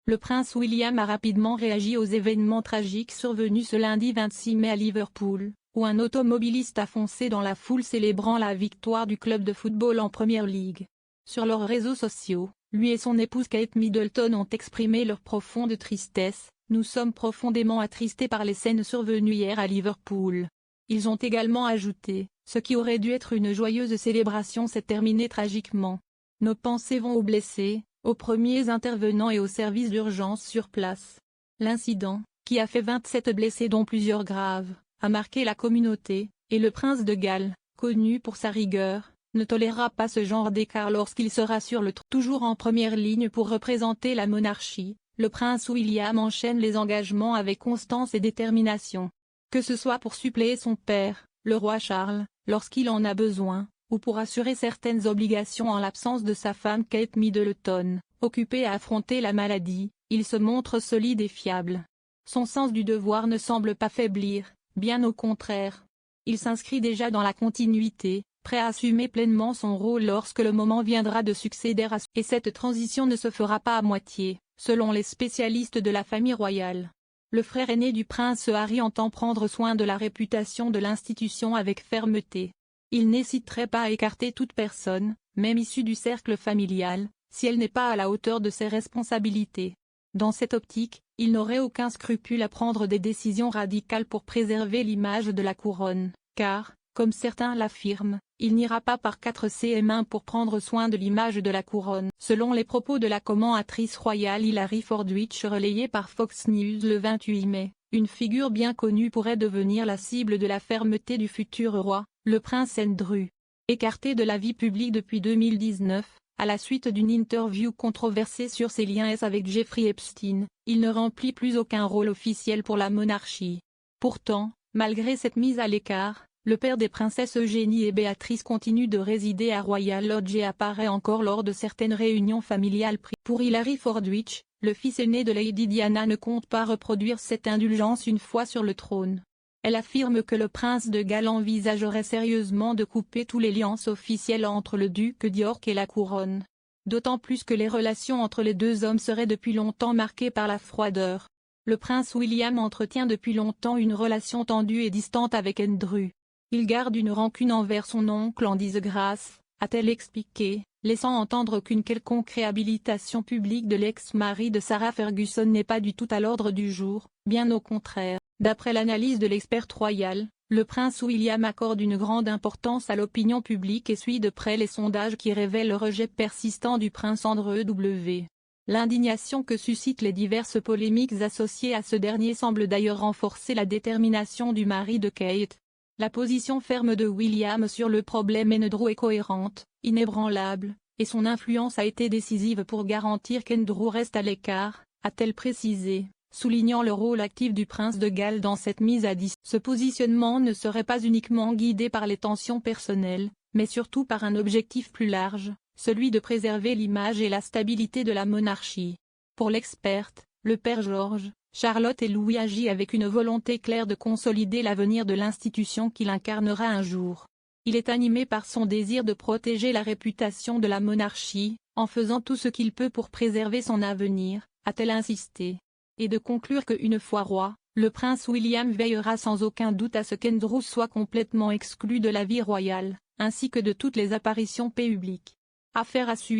Le prince William a rapidement réagi aux événements tragiques survenus ce lundi 26 mai à Liverpool, où un automobiliste a foncé dans la foule célébrant la victoire du club de football en Premier League. Sur leurs réseaux sociaux, lui et son épouse Kate Middleton ont exprimé leur profonde tristesse. « Nous sommes profondément attristés par les scènes survenues hier à Liverpool. » Ils ont également ajouté, « Ce qui aurait dû être une joyeuse célébration s'est terminé tragiquement. Nos pensées vont aux blessés, aux premiers intervenants et aux services d'urgence sur place. » L'incident, qui a fait 27 blessés dont plusieurs graves, a marqué la communauté, et le prince de Galles, connu pour sa rigueur, ne tolérera pas ce genre d'écart lorsqu'il sera sur le toujours en première ligne pour représenter la monarchie. Le prince William enchaîne les engagements avec constance et détermination. Que ce soit pour suppléer son père, le roi Charles, lorsqu'il en a besoin, ou pour assurer certaines obligations en l'absence de sa femme Kate Middleton, occupée à affronter la maladie, il se montre solide et fiable. Son sens du devoir ne semble pas faiblir, bien au contraire. Il s'inscrit déjà dans la continuité, prêt à assumer pleinement son rôle lorsque le moment viendra de succéder à et cette transition ne se fera pas à moitié, selon les spécialistes de la famille royale. Le frère aîné du prince Harry entend prendre soin de la réputation de l'institution avec fermeté. Il n'hésiterait pas à écarter toute personne, même issue du cercle familial, si elle n'est pas à la hauteur de ses responsabilités. Dans cette optique, il n'aurait aucun scrupule à prendre des décisions radicales pour préserver l'image de la couronne, car, comme certains l'affirment, il n'ira pas par 4 cm pour prendre soin de l'image de la couronne. Selon les propos de la commentatrice royale Hilary Fordwich relayés par Fox News le 28 mai, une figure bien connue pourrait devenir la cible de la fermeté du futur roi, le prince Andrew. Écarté de la vie publique depuis 2019, à la suite d'une interview controversée sur ses liens avec Jeffrey Epstein, il ne remplit plus aucun rôle officiel pour la monarchie. Pourtant, malgré cette mise à l'écart, le père des princesses Eugénie et Béatrice continue de résider à Royal Lodge et apparaît encore lors de certaines réunions familiales. Pour Hilary Fordwich, le fils aîné de Lady Diana ne compte pas reproduire cette indulgence une fois sur le trône. Elle affirme que le prince de Galles envisagerait sérieusement de couper tous les liens officiels entre le duc d'York et la couronne. D'autant plus que les relations entre les deux hommes seraient depuis longtemps marquées par la froideur. Le prince William entretient depuis longtemps une relation tendue et distante avec Andrew. Il garde une rancune envers son oncle en disgrâce, a-t-elle expliqué, laissant entendre qu'une quelconque réhabilitation publique de l'ex-mari de Sarah Ferguson n'est pas du tout à l'ordre du jour, bien au contraire. D'après l'analyse de l'experte royale, le prince William accorde une grande importance à l'opinion publique et suit de près les sondages qui révèlent le rejet persistant du prince Andrew. L'indignation que suscitent les diverses polémiques associées à ce dernier semble d'ailleurs renforcer la détermination du mari de Kate. La position ferme de William sur le problème Andrew est cohérente, inébranlable, et son influence a été décisive pour garantir qu'Andrew reste à l'écart, a-t-elle précisé, soulignant le rôle actif du prince de Galles dans cette mise à distance. Ce positionnement ne serait pas uniquement guidé par les tensions personnelles, mais surtout par un objectif plus large, celui de préserver l'image et la stabilité de la monarchie. Pour l'experte, le père George, Charlotte et Louis agit avec une volonté claire de consolider l'avenir de l'institution qu'il incarnera un jour. Il est animé par son désir de protéger la réputation de la monarchie, en faisant tout ce qu'il peut pour préserver son avenir, a-t-elle insisté. Et de conclure qu'une fois roi, le prince William veillera sans aucun doute à ce qu'Andrew soit complètement exclu de la vie royale, ainsi que de toutes les apparitions publiques. Affaire à suivre.